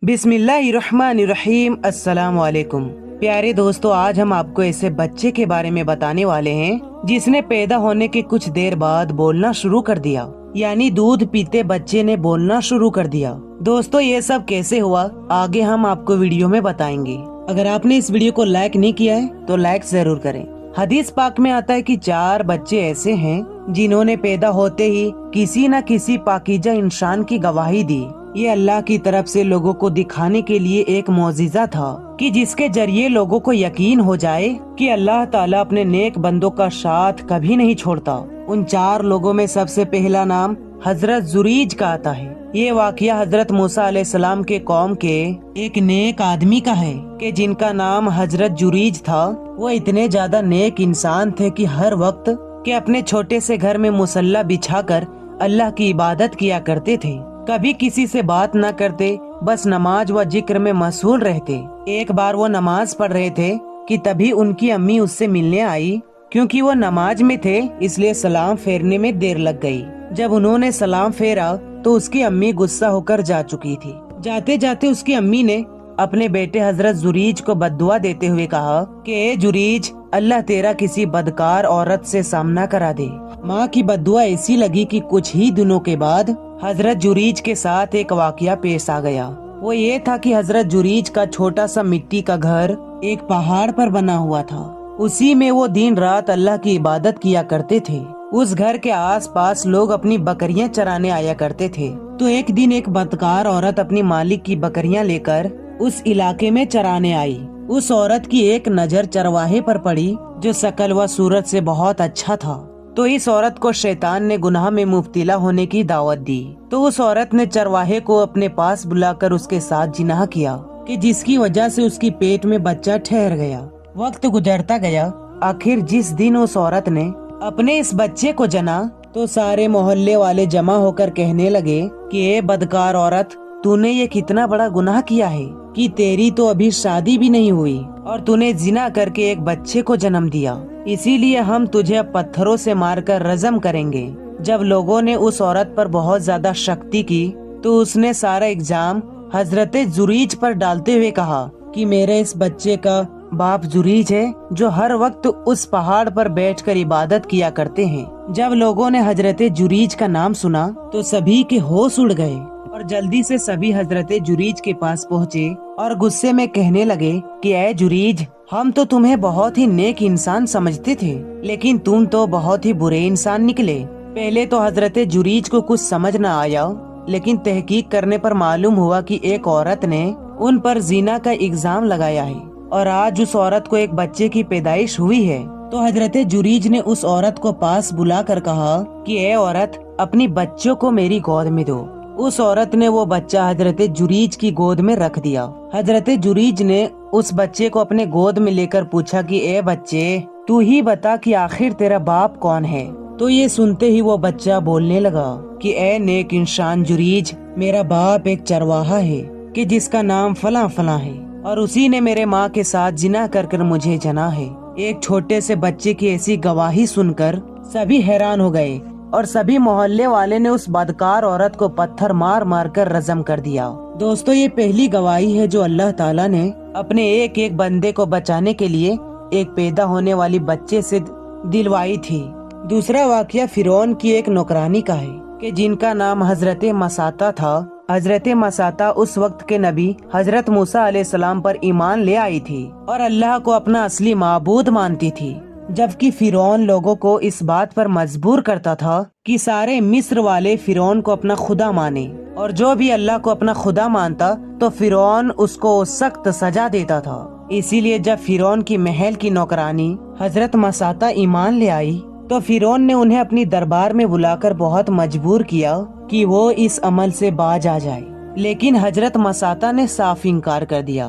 बिस्मिल्लाहिर्रहमानिर्रहीम। अस्सलाम वालेकुम। प्यारे दोस्तों, आज हम आपको ऐसे बच्चे के बारे में बताने वाले हैं जिसने पैदा होने के कुछ देर बाद बोलना शुरू कर दिया, यानी दूध पीते बच्चे ने बोलना शुरू कर दिया। दोस्तों, ये सब कैसे हुआ आगे हम आपको वीडियो में बताएंगे। अगर आपने इस वीडियो को लाइक नहीं किया है तो लाइक जरूर करें। हदीस पाक में आता है कि 4 बच्चे ऐसे हैं जिन्होंने पैदा होते ही किसी न किसी पाकीज़ा इंसान की गवाही दी। ये अल्लाह की तरफ से लोगों को दिखाने के लिए एक मौजिज़ा था कि जिसके जरिए लोगों को यकीन हो जाए कि अल्लाह ताला अपने नेक बंदों का साथ कभी नहीं छोड़ता। उन 4 लोगों में सबसे पहला नाम हजरत जुरीज का आता है। ये वाकया हजरत मूसा अलैहिस्सलाम के कौम के एक नेक आदमी का है कि जिनका नाम हजरत जुरीज था। वो इतने ज्यादा नेक इंसान थे कि हर वक्त के अपने छोटे से घर में मुसल्ला बिछाकर अल्लाह की इबादत किया करते थे। कभी किसी से बात न करते, बस नमाज व जिक्र में मशगूल रहते। एक बार वो नमाज पढ़ रहे थे कि तभी उनकी अम्मी उससे मिलने आई। क्योंकि वो नमाज में थे इसलिए सलाम फेरने में देर लग गई। जब उन्होंने सलाम फेरा तो उसकी अम्मी गुस्सा होकर जा चुकी थी। जाते जाते उसकी अम्मी ने अपने बेटे हजरत जुरीज को बद्दुआ देते हुए कहा कि ए जुरीज, अल्लाह तेरा किसी बदकार औरत से सामना करा दे। माँ की बद्दुआ ऐसी लगी कि कुछ ही दिनों के बाद हजरत जुरीज के साथ एक वाकया पेश आ गया। वो ये था कि हजरत जुरीज का छोटा सा मिट्टी का घर एक पहाड़ पर बना हुआ था। उसी में वो दिन रात अल्लाह की इबादत किया करते थे। उस घर के आसपास लोग अपनी बकरियां चराने आया करते थे। तो एक दिन एक बदकार औरत अपनी मालिक की बकरियां लेकर उस इलाके में चराने आई। उस औरत की एक नजर चरवाहे पर पड़ी जो शकल व सूरत से बहुत अच्छा था। तो इस औरत को शैतान ने गुनाह में मुब्तला होने की दावत दी। तो उस औरत ने चरवाहे को अपने पास बुलाकर उसके साथ जिनाह किया कि जिसकी वजह से उसकी पेट में बच्चा ठहर गया। वक्त गुजरता गया। आखिर जिस दिन उस औरत ने अपने इस बच्चे को जना तो सारे मोहल्ले वाले जमा होकर कहने लगे कि ए बदकार औरत, तूने ये कितना बड़ा गुनाह किया है कि तेरी तो अभी शादी भी नहीं हुई और तूने जिना करके एक बच्चे को जन्म दिया। इसीलिए हम तुझे अब पत्थरों से मारकर रजम करेंगे। जब लोगों ने उस औरत पर बहुत ज्यादा सख्ती की तो उसने सारा इल्जाम हजरत जुरीज पर डालते हुए कहा कि मेरे इस बच्चे का बाप जुरीज है जो हर वक्त उस पहाड़ पर बैठकर इबादत किया करते हैं। जब लोगों ने हजरत जुरीज का नाम सुना तो सभी के होश उड़ गए और जल्दी से सभी हजरत जुरीज के पास पहुँचे और गुस्से में कहने लगे कि ए जुरीज, हम तो तुम्हें बहुत ही नेक इंसान समझते थे, लेकिन तुम तो बहुत ही बुरे इंसान निकले। पहले तो हजरत जुरीज को कुछ समझ न आया, लेकिन तहकीक करने पर मालूम हुआ कि एक औरत ने उन पर जीना का इल्जाम लगाया है और आज उस औरत को एक बच्चे की पैदाइश हुई है। तो हजरत जुरीज ने उस औरत को पास बुलाकर कहा कि ए औरत, अपनी बच्चों को मेरी गोद में दो। उस औरत ने वो बच्चा हजरत जुरीज की गोद में रख दिया। हजरत जुरीज ने उस बच्चे को अपने गोद में लेकर पूछा कि ए बच्चे, तू ही बता कि आखिर तेरा बाप कौन है। तो ये सुनते ही वो बच्चा बोलने लगा कि ए नेक इंसान जुरीज, मेरा बाप एक चरवाहा है कि जिसका नाम फला फला है और उसी ने मेरे माँ के साथ जिना कर मुझे जना है। एक छोटे से बच्चे की ऐसी गवाही सुनकर सभी हैरान हो गए और सभी मोहल्ले वाले ने उस बदकार औरत को पत्थर मार मार कर रजम कर दिया। दोस्तों, ये पहली गवाही है जो अल्लाह ताला ने अपने एक एक बंदे को बचाने के लिए एक पैदा होने वाली बच्चे से दिलवाई थी। दूसरा वाकया फिरौन की एक नौकरानी का है कि जिनका नाम हजरत मसाता था। हजरत मसाता उस वक्त के नबी हजरत मूसा अलैहिस्सलाम पर ईमान ले आई थी और अल्लाह को अपना असली माबूद मानती थी, जबकि फिरौन लोगों को इस बात पर मजबूर करता था कि सारे मिस्र वाले फिरौन को अपना खुदा माने और जो भी अल्लाह को अपना खुदा मानता तो फिरौन उसको सख्त सजा देता था। इसीलिए जब फिरौन की महल की नौकरानी हजरत मसाता ईमान ले आई तो फिरौन ने उन्हें अपनी दरबार में बुलाकर बहुत मजबूर किया कि वो इस अमल से बाज आ जाए, लेकिन हजरत मसाता ने साफ इनकार कर दिया।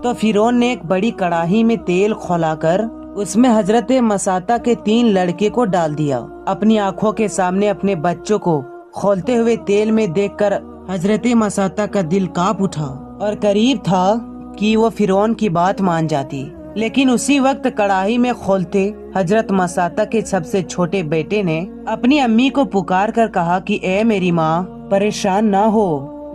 तो फिरौन ने एक बड़ी कड़ाही में तेल खौलाकर उसमें हजरत मसाता के 3 लड़के को डाल दिया। अपनी आंखों के सामने अपने बच्चों को खौलते हुए तेल में देखकर हजरत मसाता का दिल कांप उठा और करीब था कि वो फिरौन की बात मान जाती। लेकिन उसी वक्त कड़ाही में खोलते हजरत मसाता के सबसे छोटे बेटे ने अपनी अम्मी को पुकार कर कहा कि ए मेरी माँ, परेशान ना हो,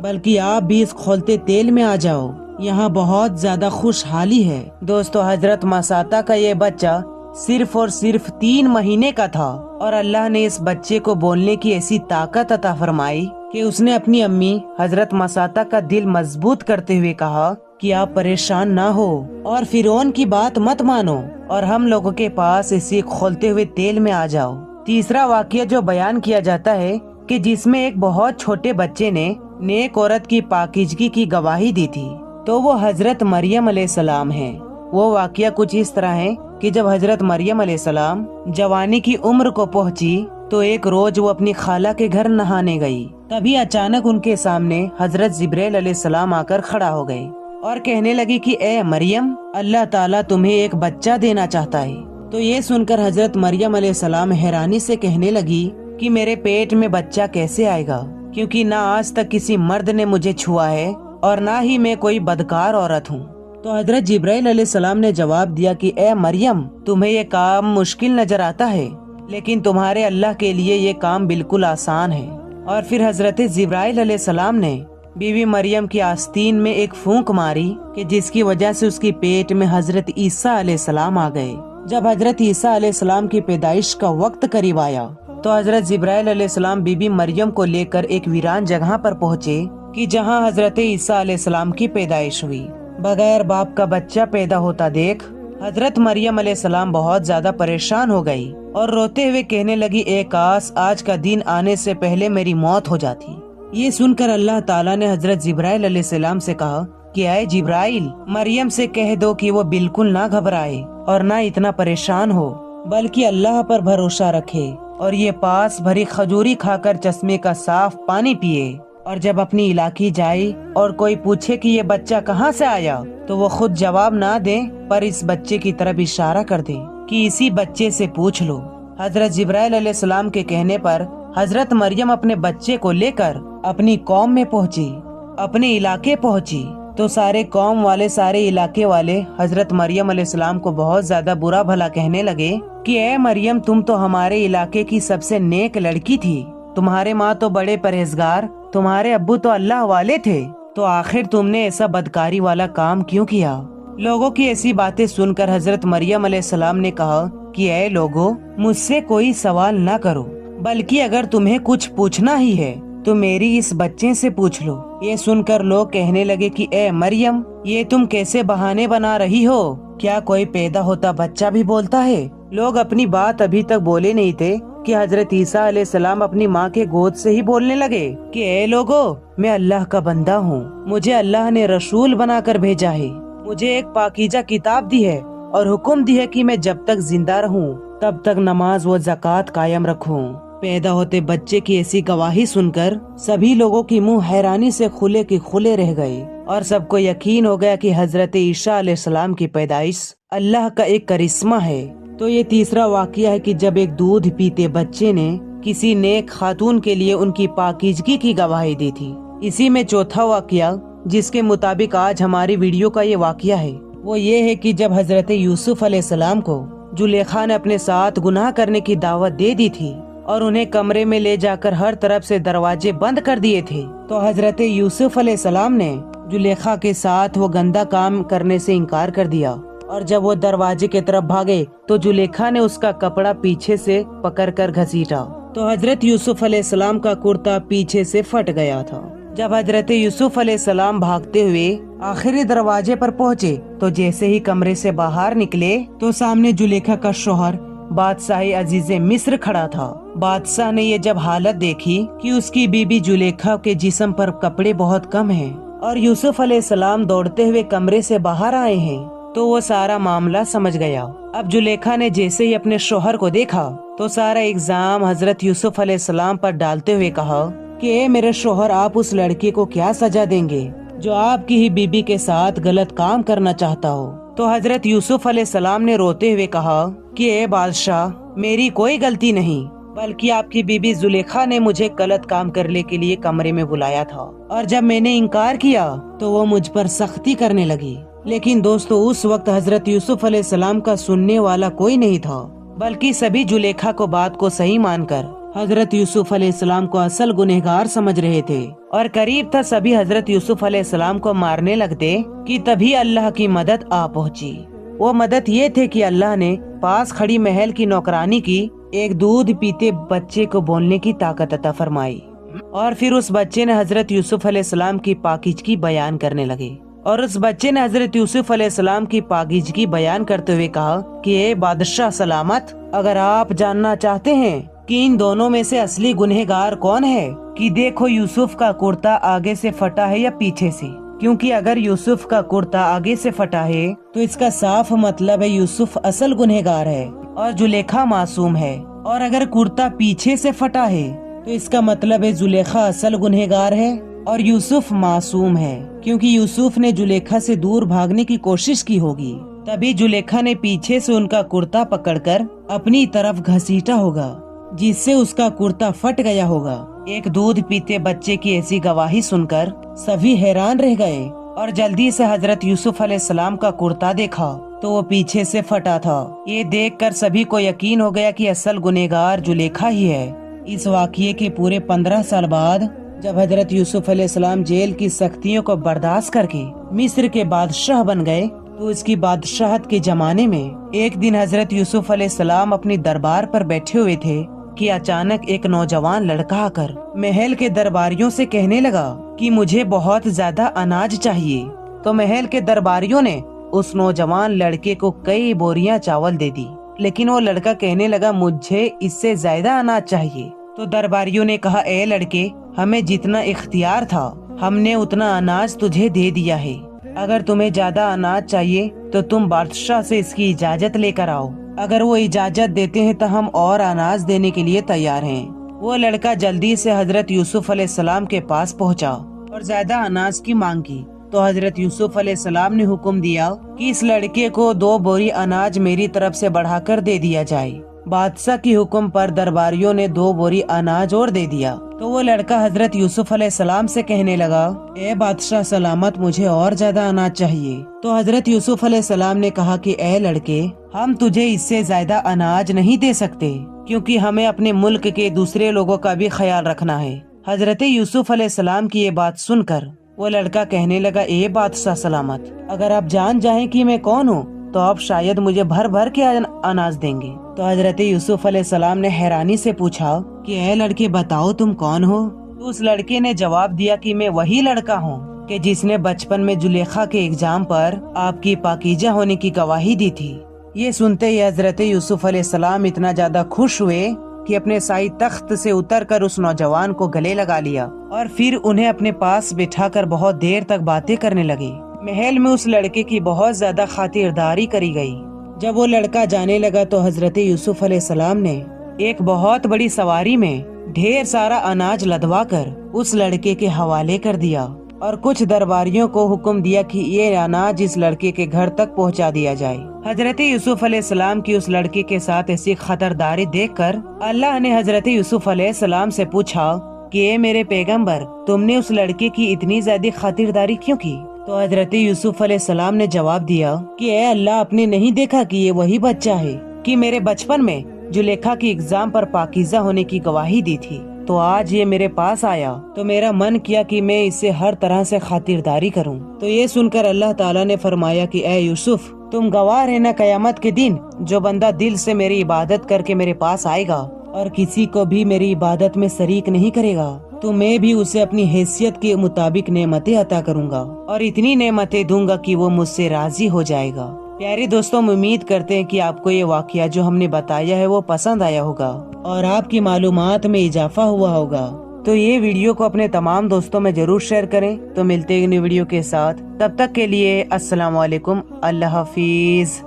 बल्कि आप भी इस खौलते तेल में आ जाओ, यहाँ बहुत ज्यादा खुशहाली है। दोस्तों, हजरत मसाता का ये बच्चा सिर्फ और सिर्फ 3 महीने का था और अल्लाह ने इस बच्चे को बोलने की ऐसी ताकत अता फरमाई कि उसने अपनी अम्मी हजरत मसाता का दिल मजबूत करते हुए कहा कि आप परेशान ना हो और फिरौन की बात मत मानो और हम लोगों के पास इसी खोलते हुए तेल में आ जाओ। तीसरा वाकया जो बयान किया जाता है कि जिसमें एक बहुत छोटे बच्चे ने नेक औरत की पाकीज़गी की गवाही दी थी, तो वो हजरत मरियम अलैहिस्सलाम है। वो वाकया कुछ इस तरह है कि जब हजरत मरियम अलैहिस्सलाम जवानी की उम्र को पहुंची तो एक रोज वो अपनी खाला के घर नहाने गई। तभी अचानक उनके सामने हजरत जिब्राइल अलैहिस्सलाम आकर खड़ा हो गए और कहने लगी कि ए मरियम, अल्लाह ताला तुम्हें एक बच्चा देना चाहता है। तो ये सुनकर हजरत मरियम अलैहिस्सलाम हैरानी से कहने लगी कि मेरे पेट में बच्चा कैसे आएगा, क्योंकि ना आज तक किसी मर्द ने मुझे छुआ है और ना ही मैं कोई बदकार औरत हूँ। तो हजरत जिब्राइल अलैहिस्सलाम ने जवाब दिया कि ए मरियम, तुम्हें ये काम मुश्किल नजर आता है, लेकिन तुम्हारे अल्लाह के लिए ये काम बिल्कुल आसान है। और फिर हजरत जिब्राइल अलैहिस्सलाम ने बीवी मरियम की आस्तीन में एक फूंक मारी कि जिसकी वजह से उसकी पेट में हजरत ईसा अलैहिस्सलाम आ गए। जब हजरत ईसा अलैहिस्सलाम की पैदाइश का वक्त करीब आया तो हजरत जिब्राइल अलैहिस्सलाम बीबी मरियम को लेकर एक वीरान जगह पर पहुँचे कि जहाँ हजरत ईसा अलैहिस्सलाम की पैदाइश हुई। बगैर बाप का बच्चा पैदा होता देख हजरत मरियम अलैहिस्सलाम बहुत ज्यादा परेशान हो गई और रोते हुए कहने लगी, ए काश आज का दिन आने से पहले मेरी मौत हो जाती। ये सुनकर अल्लाह ताला ने हजरत जिब्राइल अलैहिस्सलाम से कहा कि आए जिब्राइल, मरियम से कह दो कि वो बिल्कुल ना घबराए और ना इतना परेशान हो, बल्कि अल्लाह पर भरोसा रखे और ये पास भरी खजूरी खाकर चश्मे का साफ पानी पिए। और जब अपनी इलाके जाए और कोई पूछे कि ये बच्चा कहाँ से आया तो वो खुद जवाब ना दे, पर इस बच्चे की तरफ इशारा कर दे कि इसी बच्चे से पूछ लो। हजरत जिब्राइल अलैहिस्सलाम के कहने पर हजरत मरियम अपने बच्चे को लेकर अपनी कौम में पहुंची, अपने इलाके पहुंची। तो सारे कौम वाले, सारे इलाके वाले हजरत मरियम अलैहिस्सलाम को बहुत ज्यादा बुरा भला कहने लगे कि ए मरियम, तुम तो हमारे इलाके की सबसे नेक लड़की थी, तुम्हारे माँ तो बड़े परहेजगार, तुम्हारे अब्बू तो अल्लाह वाले थे, तो आखिर तुमने ऐसा बदकारी वाला काम क्यों किया। लोगों की ऐसी बातें सुनकर हजरत मरियम अलैहिस्सलाम ने कहा कि ऐ लोगों, मुझसे कोई सवाल ना करो, बल्कि अगर तुम्हें कुछ पूछना ही है तो मेरी इस बच्चे से पूछ लो। ये सुनकर लोग कहने लगे कि ए मरियम, ये तुम कैसे बहाने बना रही हो, क्या कोई पैदा होता बच्चा भी बोलता है। लोग अपनी बात अभी तक बोले नहीं थे कि हजरत ईसा अलैहिस्सलाम अपनी माँ के गोद से ही बोलने लगे कि ए लोगों, मैं अल्लाह का बंदा हूँ, मुझे अल्लाह ने रसूल बनाकर भेजा है, मुझे एक पाकीज़ा किताब दी है और हुक्म दी है कि मैं जब तक जिंदा रहूँ तब तक नमाज व ज़कात कायम रखूँ। पैदा होते बच्चे की ऐसी गवाही सुनकर सभी लोगों की मुंह हैरानी से खुले के खुले रह गए और सबको यकीन हो गया कि हजरत ईसा अलैहिस्सलाम की पैदाइश अल्लाह का एक करिश्मा है। तो ये तीसरा वाकया है कि जब एक दूध पीते बच्चे ने किसी नेक खातून के लिए उनकी पाकीज़गी की गवाही दी थी। इसी में चौथा वाकया जिसके मुताबिक आज हमारी वीडियो का ये वाकया है वो ये है कि जब हजरत यूसुफ अलैहिस्सलाम को जुलेखा ने अपने साथ गुनाह करने की दावत दे दी थी और उन्हें कमरे में ले जाकर हर तरफ से दरवाजे बंद कर दिए थे, तो हजरत यूसुफ अलैहिस्सलाम ने जुलेखा के साथ वो गंदा काम करने से इनकार कर दिया और जब वो दरवाजे की तरफ भागे तो जुलेखा ने उसका कपड़ा पीछे से पकड़कर घसीटा, तो हजरत यूसुफ अलैहिस्सलाम का कुर्ता पीछे से फट गया था। जब हजरत यूसुफ अलैहिस्सलाम भागते हुए आखिरी दरवाजे पर पहुँचे तो जैसे ही कमरे से बाहर निकले तो सामने जुलेखा का शौहर बादशाह अजीज मिस्र खड़ा था। बादशाह ने ये जब हालत देखी कि उसकी बीबी जुलेखा के जिस्म पर कपड़े बहुत कम हैं और यूसुफ अलैहिस्सलाम दौड़ते हुए कमरे से बाहर आए हैं तो वो सारा मामला समझ गया। अब जुलेखा ने जैसे ही अपने शौहर को देखा तो सारा इल्जाम हजरत यूसुफ अलैहिस्सलाम पर डालते हुए कहा कि ए मेरे शौहर, आप उस लड़के को क्या सजा देंगे जो आपकी ही बीबी के साथ गलत काम करना चाहता हो। तो हजरत यूसुफ अलैहिस्सलाम ने रोते हुए कहा कि ए बादशाह, मेरी कोई गलती नहीं, बल्कि आपकी बीबी जुलेखा ने मुझे गलत काम करने के लिए कमरे में बुलाया था और जब मैंने इनकार किया तो वो मुझ पर सख्ती करने लगी। लेकिन दोस्तों, उस वक्त हजरत यूसुफ अलैहिस्सलाम का सुनने वाला कोई नहीं था, बल्कि सभी जुलेखा को बात को सही मानकर حضرت یوسف علیہ السلام کو اصل گنہگار سمجھ رہے تھے اور قریب تھا سبھی حضرت یوسف علیہ السلام کو مارنے لگتے کہ تبھی اللہ کی مدد آ پہنچی۔ وہ مدد یہ تھے کہ اللہ نے پاس کھڑی محل کی نوکرانی کی ایک دودھ پیتے بچے کو بولنے کی طاقت عطا فرمائی، اور پھر اس بچے نے حضرت یوسف علیہ السلام کی پاکیزگی بیان کرنے لگے، اور اس بچے نے حضرت یوسف علیہ السلام کی پاکیزگی بیان کرتے ہوئے کہا کہ اے بادشاہ سلامت، اگر آپ جاننا چاہتے ہیں کہ ان دونوں میں سے اصلی گنہگار کون ہے، کہ دیکھو یوسف کا کرتا آگے سے پھٹا ہے یا پیچھے سے، کیونکہ اگر یوسف کا کرتا آگے سے پھٹا ہے تو اس کا صاف مطلب ہے یوسف اصل گنہگار ہے اور زلیخا معصوم ہے، اور اگر کرتا پیچھے سے پھٹا ہے تو اس کا مطلب ہے زلیخا اصل گنہگار ہے اور یوسف معصوم ہے، کیونکہ یوسف نے زلیخا سے دور بھاگنے کی کوشش کی ہوگی، تبھی زلیخا نے پیچھے سے ان کا کرتا پکڑ کر اپنی طرف گھسیٹا ہوگا، جس سے اس کا کرتا پھٹ گیا ہوگا۔ ایک دودھ پیتے بچے کی ایسی گواہی سن کر سبھی حیران رہ گئے اور جلدی سے حضرت یوسف علیہ السلام کا کرتا دیکھا تو وہ پیچھے سے پھٹا تھا۔ یہ دیکھ کر سبھی کو یقین ہو گیا کہ اصل گنہگار زلیخا ہی ہے۔ اس واقعے کے پورے 15 سال بعد جب حضرت یوسف علیہ السلام جیل کی سختیوں کو برداشت کر کے مصر کے بادشاہ بن گئے تو اس کی بادشاہت کے زمانے میں ایک دن حضرت یوسف علیہ السلام اپنی دربار پر بیٹھے ہوئے تھے کہ اچانک ایک نوجوان لڑکا آ کر محل کے درباریوں سے کہنے لگا کہ مجھے بہت زیادہ اناج چاہیے، تو محل کے درباریوں نے اس نوجوان لڑکے کو کئی بوریاں چاول دے دی، لیکن وہ لڑکا کہنے لگا مجھے اس سے زیادہ اناج چاہیے۔ تو درباریوں نے کہا اے لڑکے، ہمیں جتنا اختیار تھا ہم نے اتنا اناج تجھے دے دیا ہے، اگر تمہیں زیادہ اناج چاہیے تو تم بادشاہ سے اس کی اجازت لے کر آؤ، اگر وہ اجازت دیتے ہیں تو ہم اور اناج دینے کے لیے تیار ہیں۔ وہ لڑکا جلدی سے حضرت یوسف علیہ السلام کے پاس پہنچا اور زیادہ اناج کی مانگ کی، تو حضرت یوسف علیہ السلام نے حکم دیا کہ اس لڑکے کو 2 بوری اناج میری طرف سے بڑھا کر دے دیا جائے۔ بادشاہ کی حکم پر درباریوں نے 2 بوری اناج اور دے دیا، تو وہ لڑکا حضرت یوسف علیہ السلام سے کہنے لگا اے بادشاہ سلامت، مجھے اور زیادہ اناج چاہیے۔ تو حضرت یوسف علیہ السلام نے کہا کہ اے لڑکے، ہم تجھے اس سے زیادہ اناج نہیں دے سکتے، کیونکہ ہمیں اپنے ملک کے دوسرے لوگوں کا بھی خیال رکھنا ہے۔ حضرت یوسف علیہ السلام کی یہ بات سن کر وہ لڑکا کہنے لگا اے بادشاہ سلامت، اگر آپ جان جائیں کہ میں کون ہوں تو آپ شاید مجھے بھر بھر کے اناج دیں گے۔ تو حضرت یوسف علیہ السلام نے حیرانی سے پوچھا کہ اے لڑکے بتاؤ تم کون ہو؟ تو اس لڑکے نے جواب دیا کہ میں وہی لڑکا ہوں کہ جس نے بچپن میں زلیخا کے ایگزام پر آپ کی پاکیزہ ہونے کی گواہی دی تھی۔ یہ سنتے ہی حضرت یوسف علیہ السلام اتنا زیادہ خوش ہوئے کہ اپنے سائے تخت سے اتر کر اس نوجوان کو گلے لگا لیا اور پھر انہیں اپنے پاس بٹھا کر بہت دیر تک باتیں کرنے لگے۔ محل میں اس لڑکے کی بہت زیادہ خاطرداری کری گئی۔ جب وہ لڑکا جانے لگا تو حضرت یوسف علیہ السلام نے ایک بہت بڑی سواری میں ڈھیر سارا اناج لدوا کر اس لڑکے کے حوالے کر دیا اور کچھ درباریوں کو حکم دیا کہ یہ اناج اس لڑکے کے گھر تک پہنچا دیا جائے۔ حضرت یوسف علیہ السلام کی اس لڑکے کے ساتھ ایسی خطرداری دیکھ کر اللہ نے حضرت یوسف علیہ السلام سے پوچھا کہ اے میرے پیغمبر، تم نے اس لڑکے کی اتنی زیادہ خاطرداری کیوں کی؟ تو حضرت یوسف علیہ السلام نے جواب دیا کہ اے اللہ، آپ نے نہیں دیکھا کہ یہ وہی بچہ ہے کہ میرے بچپن میں زلیخا کی ایگزام پر پاکیزہ ہونے کی گواہی دی تھی، تو آج یہ میرے پاس آیا تو میرا من کیا کہ میں اسے ہر طرح سے خاطرداری کروں۔ تو یہ سن کر اللہ تعالیٰ نے فرمایا کہ اے یوسف، تم گواہ رہنا قیامت کے دن جو بندہ دل سے میری عبادت کر کے میرے پاس آئے گا اور کسی کو بھی میری عبادت میں شریک نہیں کرے گا تو میں بھی اسے اپنی حیثیت کے مطابق نعمتیں عطا کروں گا اور اتنی نعمتیں دوں گا کہ وہ مجھ سے راضی ہو جائے گا۔ پیارے دوستوں، امید کرتے ہیں کہ آپ کو یہ واقعہ جو ہم نے بتایا ہے وہ پسند آیا ہوگا اور آپ کی معلومات میں اضافہ ہوا ہوگا۔ تو یہ ویڈیو کو اپنے تمام دوستوں میں ضرور شیئر کریں۔ تو ملتے ہیں نئی ویڈیو کے ساتھ، تب تک کے لیے السلام علیکم، اللہ حافظ۔